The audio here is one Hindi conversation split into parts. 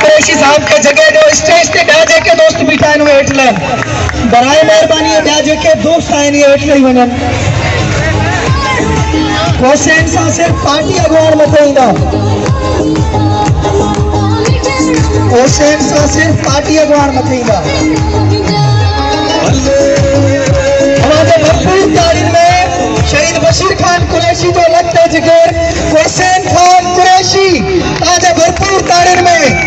कुरैशी साहब के जगह जो स्टेज ते ॿिया जेके दोस्त बीठा आहिनि उहे हेठि लहनि। बराए महिरबानी ॿिया जेके दोस्त आहिनि इहे हेठि लही वञनि। क्वेश्चन सां सिर्फ़ पार्टी अॻुवान मथे ईंदा। क्वेश्चन सां सिर्फ़ पार्टी अॻुवान मथे ईंदा। हमारे भरपूर तारीख़ में शहीद बशीर खान कुरैशी जो लखते जिगर हुसैन खान कुरैशी ताजा भरपूर तारीख़ में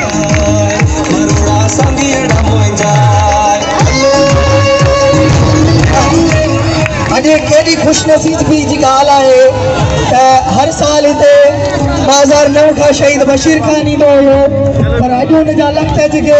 अॼु केॾी ख़ुशनसीबी जी ॻाल्हि आहे त हर साल हिते 2009 खां शहीद बशीर खान ईंदो हुयो पर अॼु हुन जा लखते जिगर